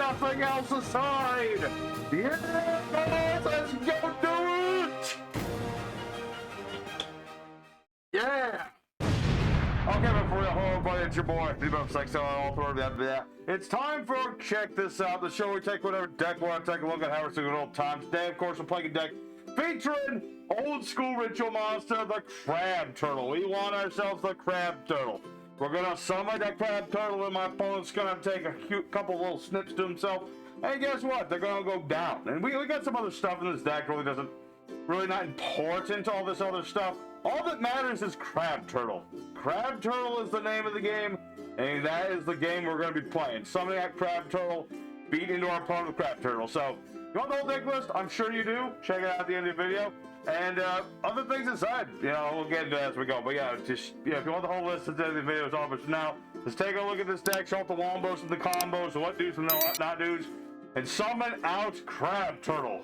nothing else aside. Yeah, let's go do it. Yeah. Okay, before the whole buddy, it's your boy, It's time for Check This Out, the show where we take whatever deck we want to take a look at, how we're good old times. Today, of course, we're playing a deck featuring old school ritual monster, the Crab Turtle. We want ourselves the Crab Turtle. We're gonna summon that Crab Turtle, and my opponent's gonna take a couple little snips to himself. And guess what? They're gonna go down. And we got some other stuff in this deck. Really not important to all this other stuff. All that matters is Crab Turtle. Crab Turtle is the name of the game, and that is the game we're going to be playing. Summoning that Crab Turtle, beat into our opponent with Crab Turtle. So, you want the whole deck list? I'm sure you do. Check it out at the end of the video. And other things aside, we'll get into that as we go. But yeah, if you want the whole list at the end of the video, it's all. But now, let's take a look at this deck, show off the wombos and the combos, what dudes and what not dudes, and summon out Crab Turtle.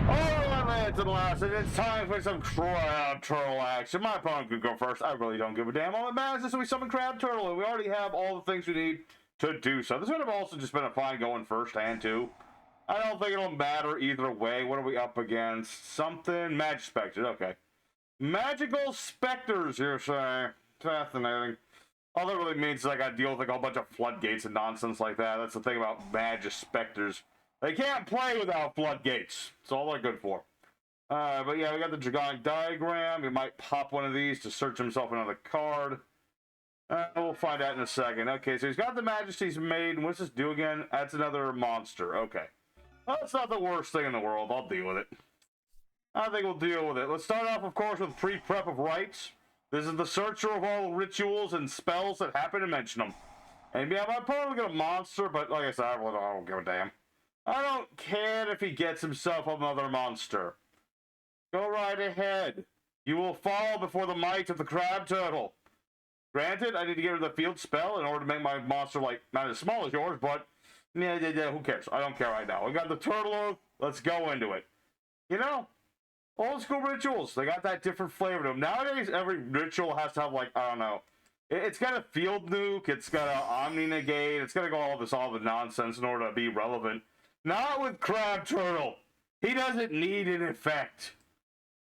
Alright, lads and lasses, it's time for some Crab Turtle action. My opponent could go first. I really don't give a damn. All that matters is we summon Crab Turtle, and we already have all the things we need to do so. This would have also just been a fine going first hand, too. I don't think it'll matter either way. What are we up against? Something. Magic Specters. Okay. Magical Specters, you're saying. Fascinating. All that really means is I gotta deal with like a whole bunch of floodgates and nonsense like that. That's the thing about Magic Specters. They can't play without floodgates. That's all they're good for. But yeah, we got the Dragonic Diagram. He might pop one of these to search himself another card. We'll find out in a second. Okay, so he's got the Majesty's Maiden. What's this do again? That's another monster. Okay. Well, that's not the worst thing in the world. I'll deal with it. I think we'll deal with it. Let's start off, of course, with pre-prep of rites. This is the searcher of all rituals and spells that happen to mention them. And yeah, my opponent will get a monster, but like I said, I don't give a damn. I don't care if he gets himself another monster. Go right ahead. You will fall before the might of the Crab Turtle. Granted, I need to get rid of the field spell in order to make my monster, like, not as small as yours, but yeah, who cares? I don't care right now. We got the Turtle Oath. Let's go into it. Old school rituals, they got that different flavor to them. Nowadays, every ritual has to have, like, I don't know. It's got a field nuke. It's got an Omni Negate. It's got to go all the nonsense in order to be relevant. Not with Crab Turtle. He doesn't need an effect.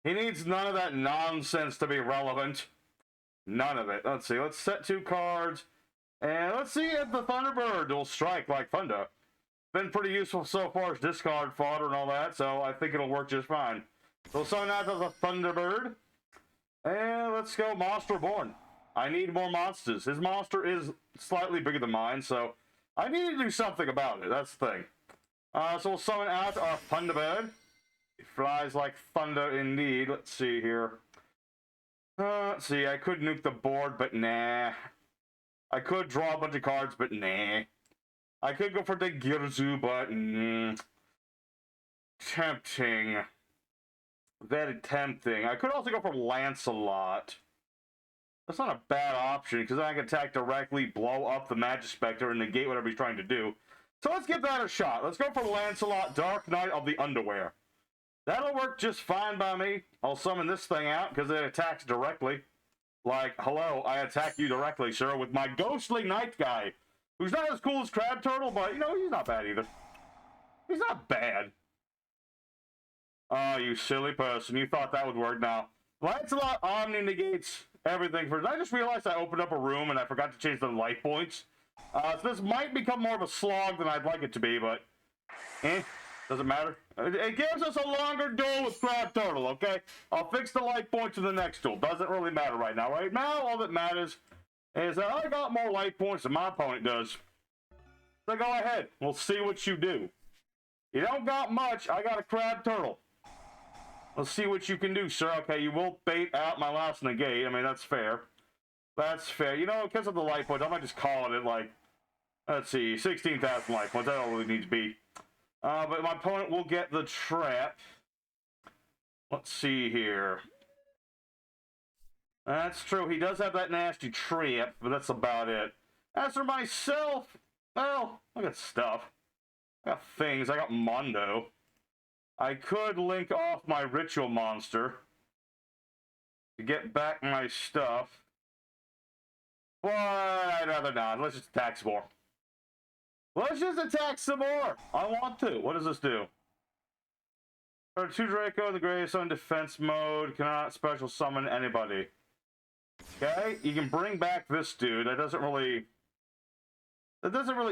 He needs none of that nonsense to be relevant. None of it. Let's see. Let's set 2 cards. And let's see if the Thunderbird will strike like thunder. Been pretty useful so far as discard fodder and all that, so I think it'll work just fine. So we'll summon out the Thunderbird. And let's go Monster Born. I need more monsters. His monster is slightly bigger than mine, so I need to do something about it. That's the thing. So we'll summon out our Thunderbird. He flies like thunder indeed. Let's see here. Let's see, I could nuke the board, but nah. I could draw a bunch of cards, but nah. I could go for the Girzu, but nah. Tempting. Very tempting. I could also go for Lancelot. That's not a bad option, because then I can attack directly, blow up the Magic Spectre, and negate whatever he's trying to do. So let's give that a shot. Let's go for Lancelot, Dark Knight of the Underwear. That'll work just fine by me. I'll summon this thing out because it attacks directly. Like, hello, I attack you directly, sir, with my Ghostly Knight guy. Who's not as cool as Crab Turtle, but, he's not bad either. He's not bad. Oh, you silly person. You thought that would work now. Lancelot Omni negates everything first. I just realized I opened up a room and I forgot to change the life points. So this might become more of a slog than I'd like it to be, but doesn't matter. It gives us a longer duel with Crab Turtle, okay? I'll fix the life points in the next duel. Doesn't really matter right now. Right now, all that matters is that I got more life points than my opponent does. So go ahead. We'll see what you do. You don't got much. I got a Crab Turtle. Let's see what you can do, sir. Okay, you will bait out my last negate. I mean, that's fair. That's fair. Because of the life points, I might just call it like, let's see, 16,000 life points. That all really needs to be. But my opponent will get the trap. Let's see here. That's true. He does have that nasty trap, but that's about it. As for myself, well, I got stuff. I got things. I got Mondo. I could link off my Ritual Monster to get back my stuff. But I'd rather not. Let's just attack some more. Let's just attack some more. I want to. What does this do? True Draco in the grave, so in defense mode. Cannot special summon anybody. Okay, you can bring back this dude. That doesn't really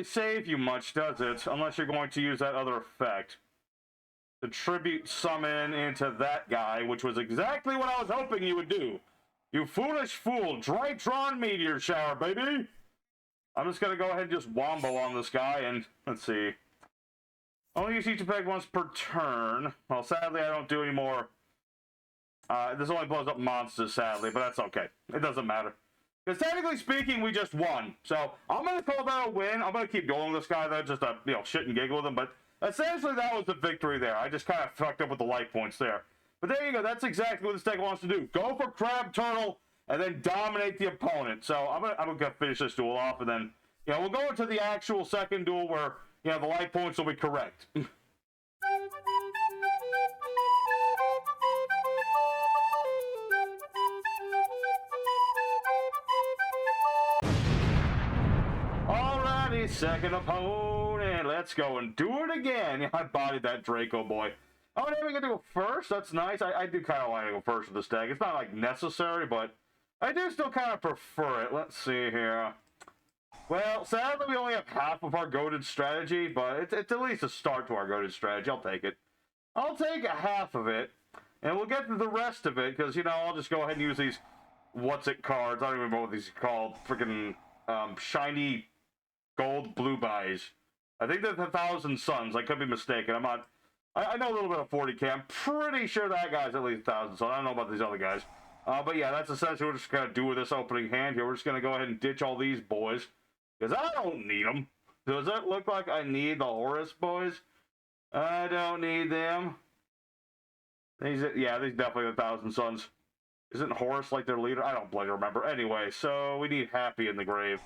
save you much, does it? Unless you're going to use that other effect. The tribute summon into that guy, which was exactly what I was hoping you would do. You foolish fool. Drytron Meteor Shower, baby! I'm just going to go ahead and just wombo on this guy, and let's see. Only use each effect once per turn. Well, sadly, I don't do any more. This only blows up monsters, sadly, but that's okay. It doesn't matter. Because technically speaking, we just won. So, I'm going to call that a win. I'm going to keep going with this guy, though, just to, shit and giggle with him. But essentially, that was the victory there. I just kind of fucked up with the life points there. But there you go. That's exactly what this deck wants to do. Go for Crab Turtle, and then dominate the opponent. So, I'm gonna finish this duel off, and then, we'll go into the actual second duel where, the life points will be correct. Alrighty, second opponent. Let's go and do it again. I bodied that Draco boy. Oh, now we get to go first? That's nice. I do kind of want to go first with this deck. It's not, like, necessary, but I do still kind of prefer it. Let's see here. Well, sadly, we only have half of our goated strategy, but it's at least a start to our goated strategy. I'll take it. I'll take a half of it, and we'll get to the rest of it, because, I'll just go ahead and use these what's-it cards. I don't even remember what these are called. Freaking shiny gold blue buys. I think they're the 1,000 Suns. I could be mistaken. I know a little bit of 40k. I'm pretty sure that guy's at least 1,000 Suns. I don't know about these other guys. But yeah, that's essentially what we're just going to do with this opening hand here. We're just going to go ahead and ditch all these boys. Because I don't need them. Does it look like I need the Horus boys? I don't need them. These definitely the 1,000 Suns. Isn't Horus like their leader? I don't bloody remember. Anyway, so we need Happy in the grave.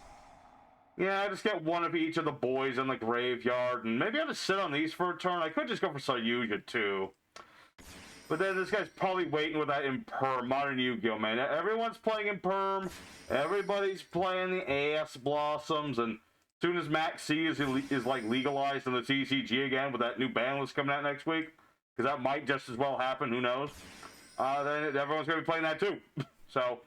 Yeah, I just get one of each of the boys in the graveyard. And maybe I'll just sit on these for a turn. I could just go for Sayuja too. But then this guy's probably waiting with that Imperm. Modern Yu-Gi-Oh, man. Everyone's playing Imperm. Everybody's playing the Ass Blossoms. And as soon as Max C is like legalized in the TCG again with that new ban list coming out next week, because that might just as well happen, who knows, then everyone's going to be playing that too. So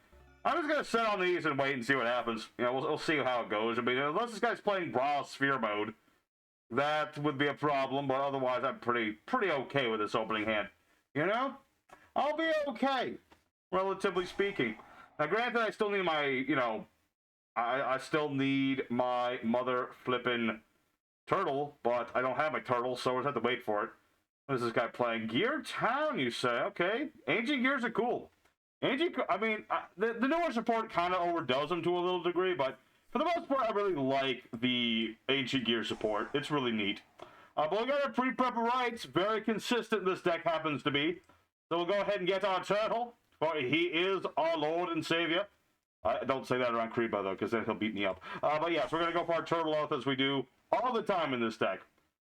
I'm just going to sit on these and wait and see what happens. We'll see how it goes. I mean, unless this guy's playing Brawl Sphere mode, that would be a problem. But otherwise, I'm pretty okay with this opening hand. I'll be okay, relatively speaking. Now, granted, I still need my, I still need my mother flippin' turtle, but I don't have my turtle, so we'll have to wait for it. What is this guy playing? Gear Town, you say? Okay. Ancient Gears are cool. The newer support kind of overdoes them to a little degree, but for the most part, I really like the Ancient Gear support. It's really neat. But we got our pre-prep rights. Very consistent this deck happens to be. So we'll go ahead and get our turtle. For he is our Lord and Savior. Don't say that around Kriba, though, because then he'll beat me up. But yeah, so we're going to go for our turtle oath as we do all the time in this deck.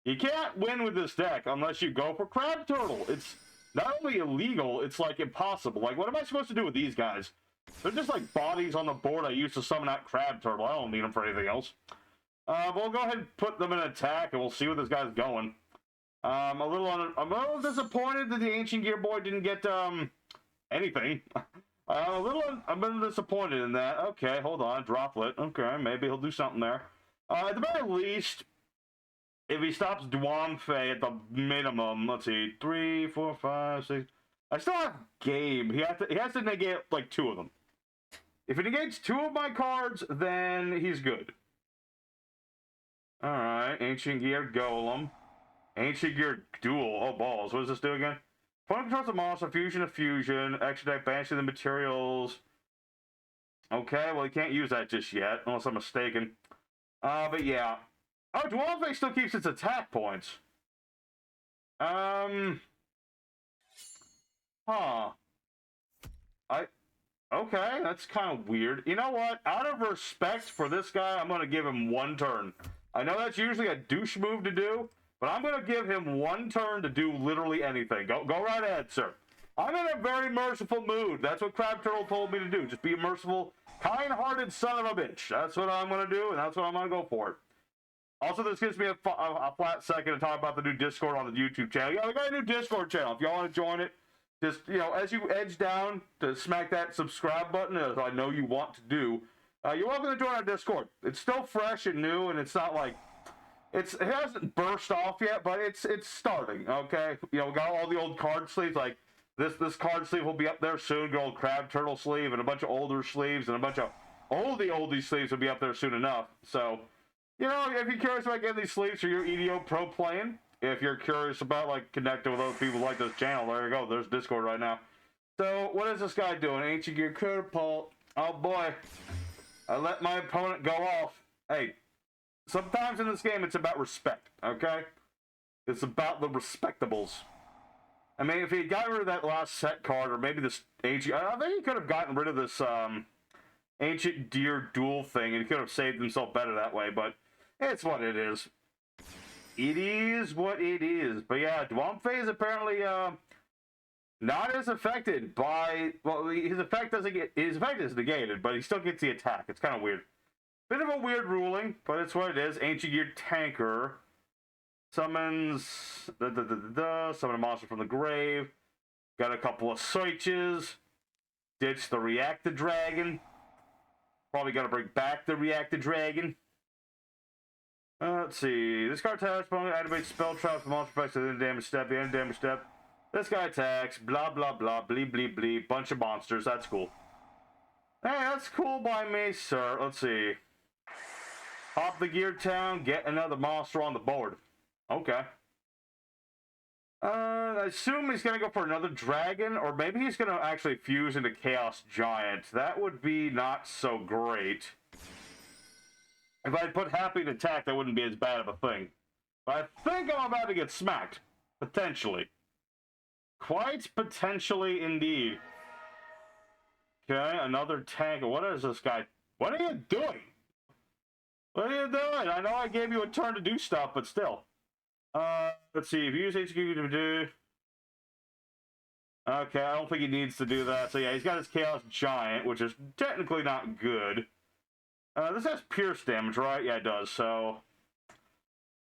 You can't win with this deck unless you go for Crab Turtle. It's not only illegal, it's like impossible. Like, what am I supposed to do with these guys? They're just like bodies on the board I used to summon out Crab Turtle. I don't need them for anything else. But we'll go ahead and put them in attack, and we'll see where this guy's going. I'm a little disappointed that the Ancient Gear boy didn't get anything. I'm a little disappointed in that. Okay, hold on, Droplet. Okay, maybe he'll do something there. At the very least, if he stops Duan Fei at the minimum, let's see, 3, 4, 5, 6. I still have Gabe. He has to negate like 2 of them. If he negates 2 of my cards, then he's good. Alright, Ancient Gear Golem. Ancient Gear Duel. Oh, balls. What does this do again? Opponent controls a monster, fusion of fusion, extradite, banishing the materials. Okay, well, he can't use that just yet, unless I'm mistaken. But yeah. Oh, Dualfei still keeps its attack points. Okay, that's kind of weird. You know what? Out of respect for this guy, I'm going to give him 1 turn. I know that's usually a douche move to do, but I'm going to give him 1 turn to do literally anything. Go right ahead, sir. I'm in a very merciful mood. That's what Crab Turtle told me to do. Just be a merciful, kind-hearted son of a bitch. That's what I'm going to do, and that's what I'm going to go for. Also, this gives me a flat second to talk about the new Discord on the YouTube channel. Yeah, we got a new Discord channel. If y'all want to join it, just, you know, as you edge down to smack that subscribe button, as I know you want to do, you're welcome to join our Discord. It's still fresh and new, and it's not like, it hasn't burst off yet, but it's starting, okay? You know, we got all the old card sleeves, like, this card sleeve will be up there soon, the old crab turtle sleeve, and a bunch of older sleeves, and a bunch of oldie sleeves will be up there soon enough, so... You know, if you're curious about getting these sleeves for your EDO pro playing, if you're curious about, like, connecting with other people like this channel, there you go, there's Discord right now. So, what is this guy doing? Ancient Gear Catapult. Oh boy. I let my opponent go off. Hey, sometimes in this game it's about respect, okay? It's about the respectables. I mean, if he got rid of that last set card, or maybe this ancient... I think he could have gotten rid of this, Ancient Deer duel thing, and he could have saved himself better that way, but... It's what it is. It is what it is. But yeah, Dwumfe is apparently not as affected by, well, his effect is negated, but he still gets the attack. It's kind of weird. Bit of a weird ruling, but it's what it is. Ancient Gear Tanker summons summon a monster from the grave. Got a couple of searches. Ditch the React the Dragon. Probably got to bring back the React the Dragon. Let's see. This card attacks, activates spell traps, monster effects at the end of damage step, the end of damage step. This guy attacks, blah, blah, blah, bleep, bleep, bleep. Bunch of monsters. That's cool. Hey, that's cool by me, sir. Let's see. Hop the Gear Town, get another monster on the board. Okay. I assume he's going to go for another dragon, or maybe he's going to actually fuse into Chaos Giant. That would be not so great. If I'd put Happy to attack, that wouldn't be as bad of a thing. But I think I'm about to get smacked. Potentially. Quite potentially indeed. Okay, another tank. What is this guy? What are you doing? What are you doing? I know I gave you a turn to do stuff, but still. Let's see. If you use HQ to do... Okay, I don't think he needs to do that. So yeah, he's got his Chaos Giant, which is technically not good. This has pierce damage, right? Yeah, it does, so...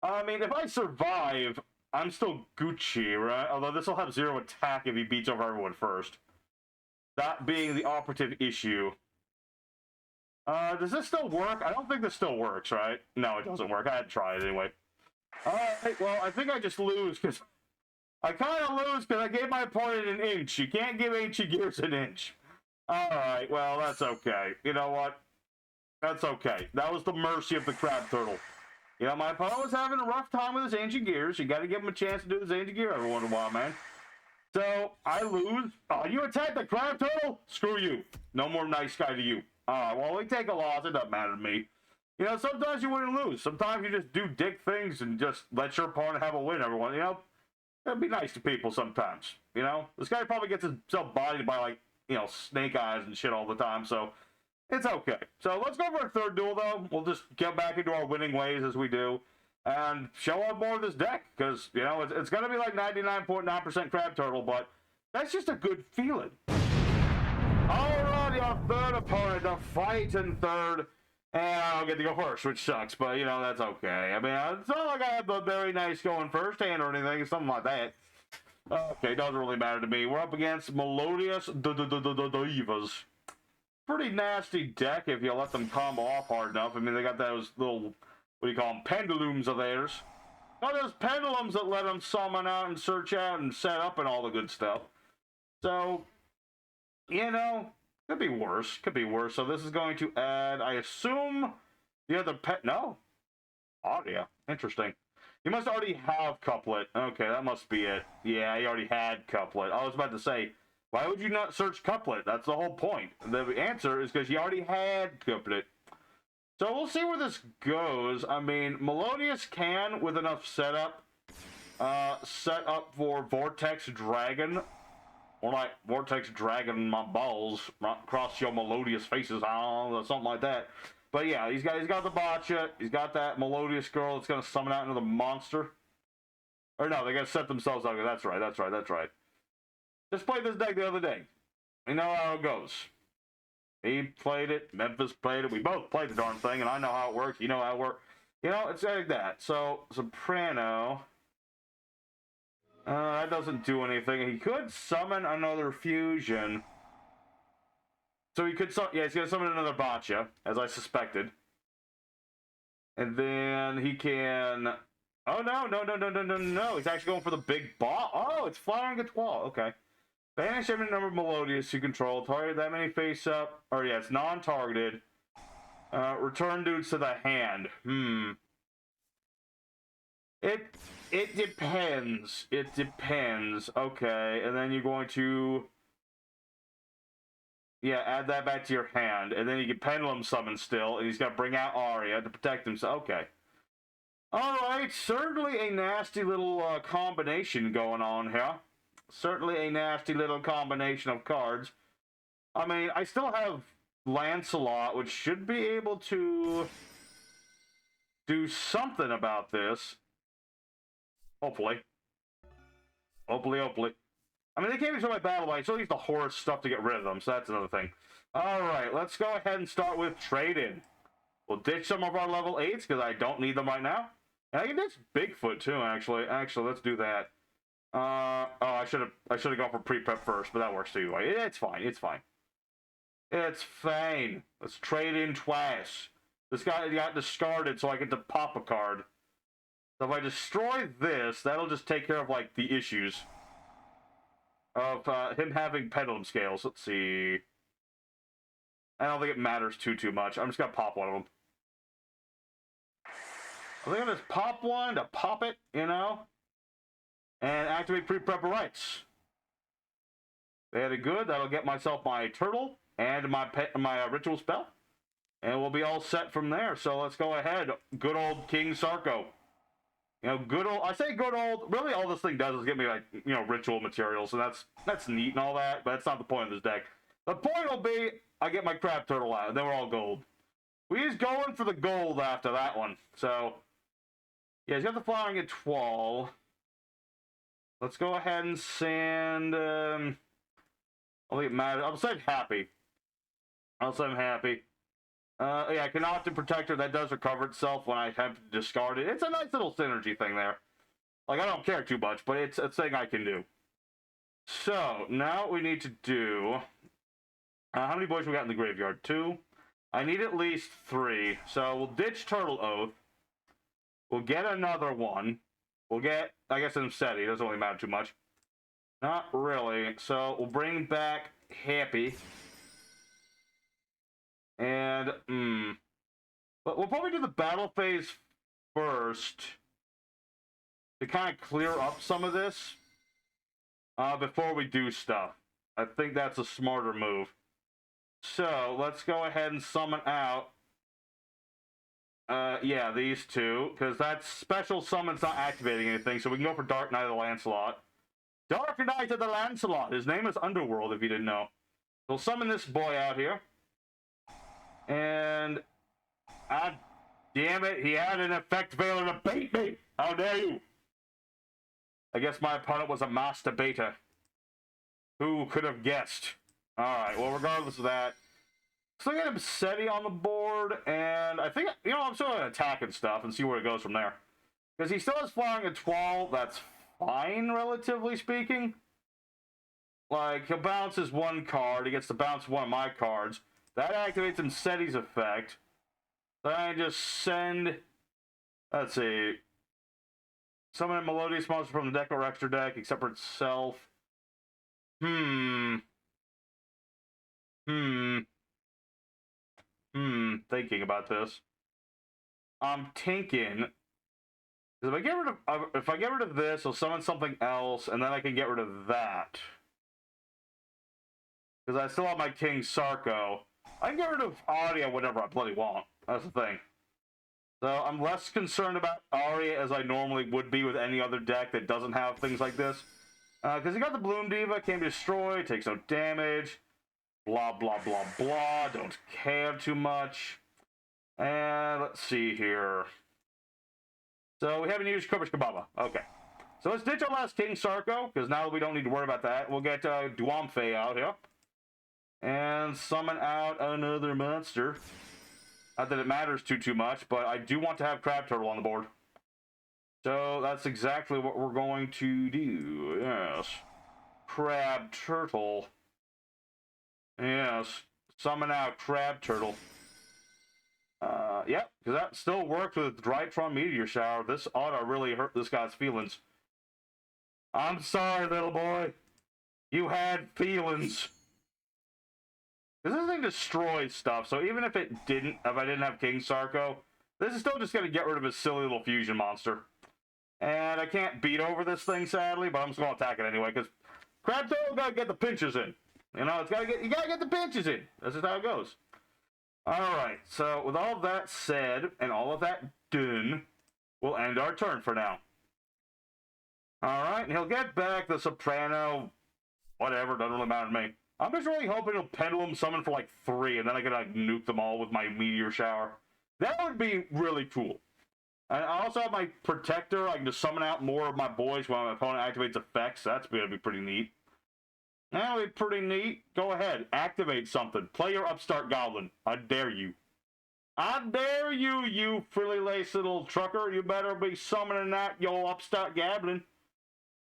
I mean, if I survive, I'm still Gucci, right? Although this will have 0 attack if he beats over everyone first. That being the operative issue. Does this still work? I don't think this still works, right? No, it doesn't work. I had to try it anyway. Alright, well, I think I just lose, because... I kind of lose because I gave my opponent an inch. You can't give Ancient Gears an inch. Alright, well, that's okay. You know what? That's okay. That was the mercy of the crab turtle. You know, my opponent was having a rough time with his Ancient Gears. You got to give him a chance to do his Ancient Gear every once in a while, man. So, I lose. Oh, you attack the crab turtle? Screw you. No more nice guy to you. Alright, well, we take a loss. It doesn't matter to me. You know, sometimes you win and lose. Sometimes you just do dick things and just let your opponent have a win every once. You know, that'd be nice to people sometimes. You know, this guy probably gets himself bodied by, like, you know, snake eyes and shit all the time, so... It's okay. So let's go for a third duel, though. We'll just get back into our winning ways as we do. And show off more of this deck. Because, you know, it's going to be like 99.9% crab turtle, but that's just a good feeling. Alright, your third opponent to fight in third. And I don't get to go first, which sucks. But, you know, that's okay. I mean, it's not like I have a very nice going first hand or anything. Something like that. Okay, doesn't really matter to me. We're up against Melodious Divas. Pretty nasty deck if you let them combo off hard enough. I mean, they got those little, what do you call them, pendulums of theirs. Got those pendulums that let them summon out and search out and set up and all the good stuff. So, you know, could be worse. Could be worse. So this is going to add, I assume, the other pet. No. Audio. Interesting. You must already have Couplet. Okay, that must be it. Yeah, you already had Couplet. I was about to say, why would you not search Couplet? That's the whole point. The answer is because you already had Couplet. So we'll see where this goes. I mean, Melodious can, with enough setup, set up for Vortex Dragon. Or like, Vortex Dragon my balls, cross your Melodious faces, or something like that. But yeah, he's got the Botcha, he's got that Melodious girl that's going to summon out another monster. Or no, they got to set themselves up. That's right. Just played this deck the other day. We know how it goes. He played it. Memphis played it. We both played the darn thing, and I know how it works. You know how it works. You know, it's like that. So, soprano. That doesn't do anything. He could summon another fusion. So he could, yeah, he's gonna summon another Boccia, as I suspected. And then he can, oh no, he's actually going for the big ball. Oh, it's flying at wall, okay. Banish every number of Melodious you control, target that many face up, or yeah, it's non-targeted. Return dudes to the hand, It depends, okay, and then you're going to, yeah, add that back to your hand, and then you can Pendulum Summon still, and he's got to bring out Aria to protect himself. Okay. Alright, certainly a nasty little combination going on here. Certainly a nasty little combination of cards. I mean, I still have Lancelot, which should be able to do something about this. Hopefully. Hopefully. I mean, they can't use my battle, but I still use the horse stuff to get rid of them, so that's another thing. Alright, let's go ahead and start with trade-in. We'll ditch some of our level 8s, because I don't need them right now. And I can ditch Bigfoot, too, actually. Actually, let's do that. Oh, I should have gone for pre-prep first, but that works too. It's fine. It's fine. Let's trade in twice. This guy got discarded, so I get to pop a card. So if I destroy this, that'll just take care of, like, the issues of him having pendulum scales. Let's see. I don't think it matters too much. I'm just gonna pop one of them. I think I'm just pop one to pop it, you know, and activate pre-prepper rights. Very good. That'll get myself my turtle and my ritual spell, and we'll be all set from there. So let's go ahead. Good old King Sarko. You know, good old. I say good old. Really, all this thing does is get me, like, you know, ritual materials, and that's neat and all that. But that's not the point of this deck. The point will be I get my crab turtle out, and then we're all gold. We's going for the gold after that one. So yeah, he's got the flying at 12. Let's go ahead and send. I think it matters. I'll say happy. I'll say I'm happy. Yeah, I can often protector that does recover itself when I have to discard it. It's a nice little synergy thing there. Like, I don't care too much, but it's a thing I can do. So, now what we need to do... how many boys we got in the graveyard? 2? I need at least 3. So, we'll ditch Turtle Oath. We'll get another one. We'll get, I guess, Insetti. It doesn't really matter too much. Not really. So, we'll bring back Happy. And, but we'll probably do the battle phase first to kind of clear up some of this before we do stuff. I think that's a smarter move. So, let's go ahead and summon out, yeah, these two, because that special summon's not activating anything, so we can go for Dark Knight of the Lancelot. Dark Knight of the Lancelot! His name is Underworld, if you didn't know. We'll summon this boy out here. And, damn it, he had an effect veiler to bait me! How dare you! I guess my opponent was a masturbator. Who could have guessed? Alright, well, regardless of that, so I got Insetti on the board, and I think, you know, I'm still going to attack and stuff and see where it goes from there. Because he still has flying at 12, that's fine, relatively speaking. Like, he'll bounce his one card, he gets to bounce one of my cards. That activates Insetti's effect. Then I just send, let's see, summon a Melodious monster from the deck or extra deck, except for itself. Thinking about this. I'm thinking, if I get rid of this, I'll summon something else, and then I can get rid of that. Because I still have my King Sarko. I can get rid of Aria whenever I bloody want. That's the thing. So I'm less concerned about Aria as I normally would be with any other deck that doesn't have things like this. Because you got the Bloom Diva, can't be destroyed, takes no damage. Blah, blah, blah, blah. Don't care too much. And let's see here. So we haven't used Kubrish Kababa. Okay. So let's ditch our last King Sarko, because now we don't need to worry about that. We'll get Duamfe out here. And summon out another monster. Not that it matters too much, but I do want to have Crab Turtle on the board. So that's exactly what we're going to do. Yes. Crab Turtle. Yes. Summon out Crab Turtle. Yep, because that still worked with Drytron Meteor Shower. This ought to really hurt this guy's feelings. I'm sorry, little boy. You had feelings. This thing destroys stuff, so even if I didn't have King Sarko, this is still just going to get rid of his silly little fusion monster. And I can't beat over this thing, sadly, but I'm just going to attack it anyway, because Crab Turtle got to get the pinches in. You know, you got to get the pinches in. That's just how it goes. Alright, so with all that said, and all of that done, we'll end our turn for now. Alright, and he'll get back the Soprano, whatever, doesn't really matter to me. I'm just really hoping he'll Pendulum Summon for like 3, and then I can like nuke them all with my Meteor Shower. That would be really cool. And I also have my Protector, I can just summon out more of my boys while my opponent activates effects. That's going to be pretty neat. That would be pretty neat. Go ahead, activate something. Play your Upstart Goblin. I dare you. I dare you, you frilly-laced little trucker. You better be summoning that, your Upstart Goblin.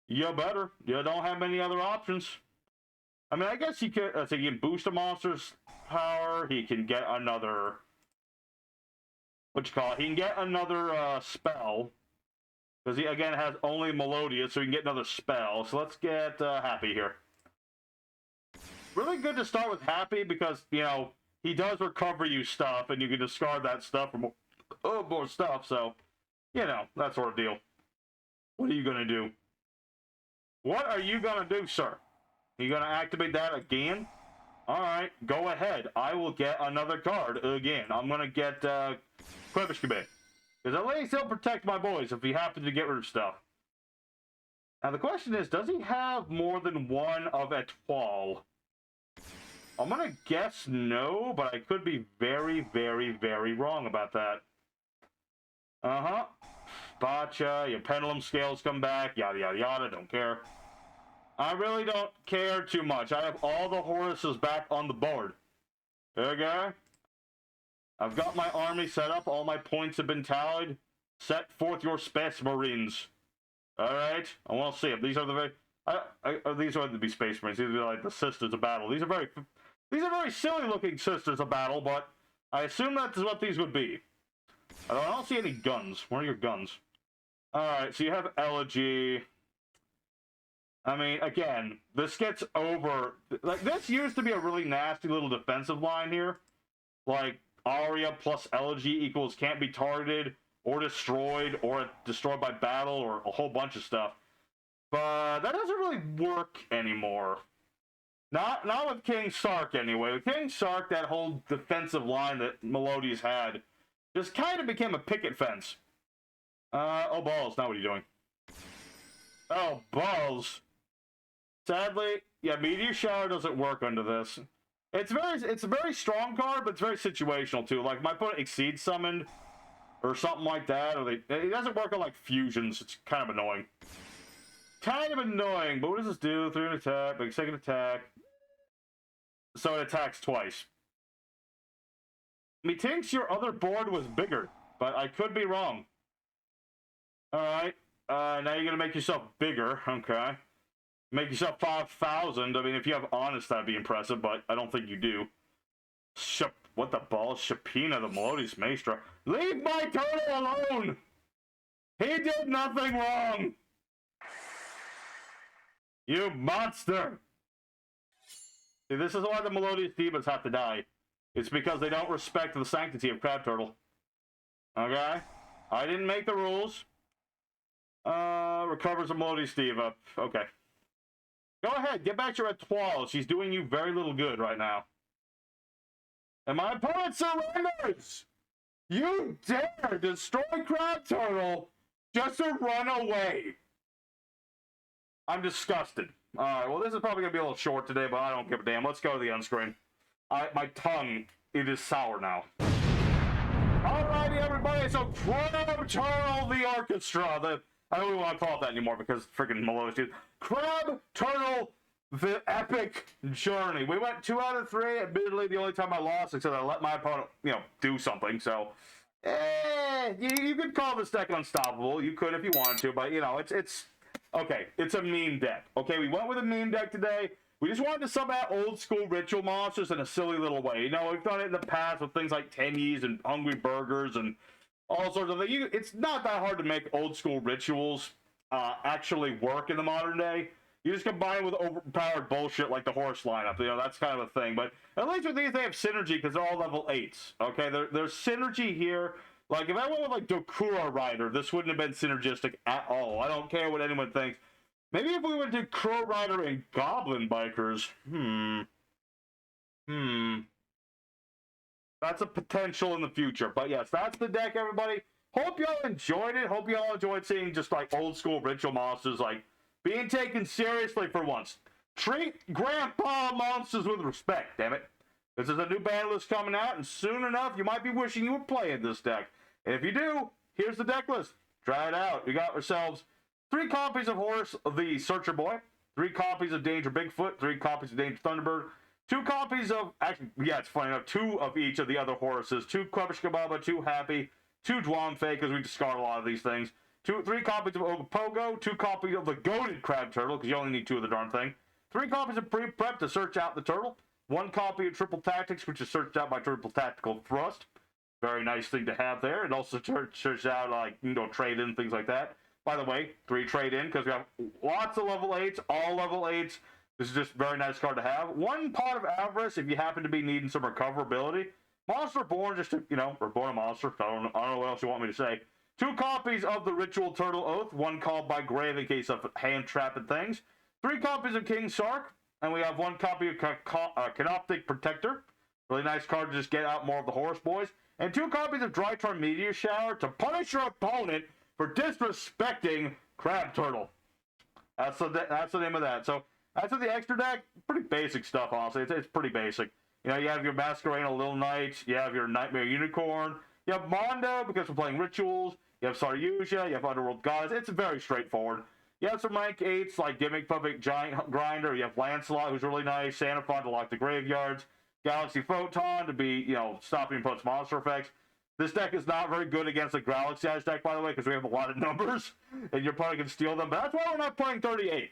You better. You don't have many other options. I mean, I guess he could, so he can boost a monster's power. He can get another, He can get another spell. Because he, again, has only Melodious, so he can get another spell. So let's get Happy here. Really good to start with Happy because, you know, he does recover you stuff, and you can discard that stuff for more stuff, so, you know, that sort of deal. What are you going to do? What are you going to do, sir? You going to activate that again? Alright, go ahead. I will get another card again. I'm going to get Krevishkabe. Because at least he'll protect my boys if he happens to get rid of stuff. Now the question is, does he have more than one of Etoile? I'm going to guess no, but I could be very, very, very wrong about that. Uh-huh. Botcha, your pendulum scales come back, yada, yada, yada, don't care. I really don't care too much. I have all the Horuses back on the board. Okay? I've got my army set up, all my points have been tallied. Set forth your Space Marines. Alright? I want to see them. These are the very... these are the Space Marines. These are like the Sisters of Battle. These are very silly looking Sisters of Battle, but I assume that's what these would be. I don't see any guns. Where are your guns? Alright, so you have Elegy. I mean, again, this gets over... Like, this used to be a really nasty little defensive line here. Like, Aria plus Elegy equals can't be targeted or destroyed by battle or a whole bunch of stuff. But that doesn't really work anymore. Not with King Sark, anyway. With King Sark, that whole defensive line that Melodious had just kind of became a picket fence. Oh, balls. Now what are you doing? Oh, balls. Sadly, yeah, Meteor Shower doesn't work under this. It's a very strong card, but it's very situational, too. Like, my opponent Exceed summoned, or something like that, or it doesn't work on, like, fusions. It's kind of annoying. Kind of annoying, but what does this do? 3 attack, like, second attack. So it attacks twice. Methinks your other board was bigger, but I could be wrong. Alright, now you're gonna make yourself bigger, okay. Make yourself 5,000. I mean, if you have Honest, that'd be impressive, but I don't think you do. What the balls? Shapina, the Melodious Maestra. Leave my turtle alone! He did nothing wrong! You monster! See, this is why the Melodious Divas have to die. It's because they don't respect the sanctity of Crab Turtle. Okay? I didn't make the rules. Recovers a Melodious Diva. Okay. Go ahead, get back your Etoile. She's doing you very little good right now. And my opponent surrenders! You dare destroy Crab Turtle just to run away! I'm disgusted. Alright, well this is probably going to be a little short today, but I don't give a damn. Let's go to the end screen. My tongue, it is sour now. Alrighty everybody, so Crab Turtle the Orchestra. I don't even want to call it that anymore because freaking Melodious. Crab Turtle the epic journey. We went 2 out of 3. Admittedly, the only time I lost, except I let my opponent, do something. So, you could call this deck unstoppable. You could if you wanted to, but it's okay. It's a meme deck. Okay, we went with a meme deck today. We just wanted to sub out old school ritual monsters in a silly little way. We've done it in the past with things like Tennies and Hungry Burgers and all sorts of things. It's not that hard to make old school rituals actually work in the modern day. You just combine it with overpowered bullshit like the horse lineup. That's kind of a thing. But at least with these, they have synergy because they're all level 8s. Okay, there's synergy here. Like, if I went with, like, Dokura Rider, this wouldn't have been synergistic at all. I don't care what anyone thinks. Maybe if we went to Crow Rider and Goblin Bikers. That's a potential in the future. But yes, that's the deck, everybody. Hope y'all enjoyed it. Hope y'all enjoyed seeing just, like, old school ritual monsters, like, being taken seriously for once. Treat grandpa monsters with respect, damn it. This is a new ban list coming out, and soon enough, you might be wishing you were playing this deck. And if you do, here's the deck list. Try it out. We got ourselves 3 copies of Horus the Searcher Boy, 3 copies of Danger Bigfoot, 3 copies of Danger Thunderbird, 2 copies of, actually, yeah, it's funny enough, 2 of each of the other Horuses, 2 Clubbish Kababa, 2 Happy, 2 Dwamfe, because we discard a lot of these things, 3 copies of Ogopogo, 2 copies of the Goated Crab Turtle, because you only need 2 of the darn thing, 3 copies of Pre-Prep to search out the turtle, 1 copy of Triple Tactics, which is searched out by Triple Tactical Thrust. Very nice thing to have there. It also searches out, like, trade-in, things like that. By the way, 3 trade-in, because we have lots of level 8s, all level 8s. This is just a very nice card to have. 1 Pot of Avarice, if you happen to be needing some recoverability. Monster Born, just to, reborn a monster. I don't know what else you want me to say. 2 copies of the Ritual Turtle Oath, 1 called by Grave in case of hand trap and things. 3 copies of King Sark, and we have 1 copy of Canoptic Protector. Really nice card to just get out more of the Horse Boys. And 2 copies of Drytron Meteor Shower to punish your opponent for disrespecting Crab Turtle. That's the name of that. So that's the extra deck. Pretty basic stuff, honestly. It's pretty basic. You have your Masquerade Little Knight. You have your Nightmare Unicorn. You have Mondo because we're playing Rituals. You have Saryuja. You have Underworld Goddess. It's very straightforward. You have some rank 8s like Gimmick Puppet Giant Grinder. You have Lancelot, who's really nice. Xenophon to lock the graveyards. Galaxy Photon to be, stopping opponent's monster effects. This deck is not very good against the Galaxy Eyes deck, by the way, because we have a lot of numbers, and your opponent can steal them. But that's why we're not playing 38.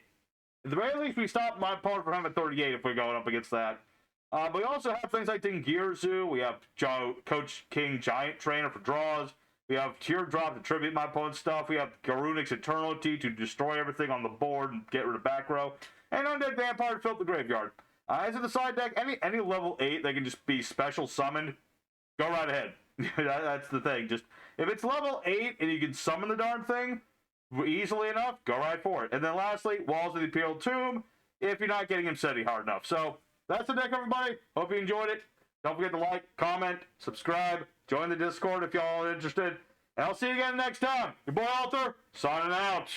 At the very least, we stop my opponent from having 38 if we're going up against that. But we also have things like Dingirzu. We have Coach King Giant Trainer for draws. We have Teardrop to tribute my opponent's stuff. We have Garunix Eternity to destroy everything on the board and get rid of back row. And Undead Vampire to fill up the graveyard. As in the side deck, any level 8 that can just be special summoned, go right ahead. That's the thing. Just if it's level 8 and you can summon the darn thing easily enough, go right for it. And then lastly, Walls of the Imperial Tomb, if you're not getting him steady hard enough. So that's the deck, everybody. Hope you enjoyed it. Don't forget to like, comment, subscribe, join the Discord if y'all are interested. And I'll see you again next time. Your boy Alter, signing out.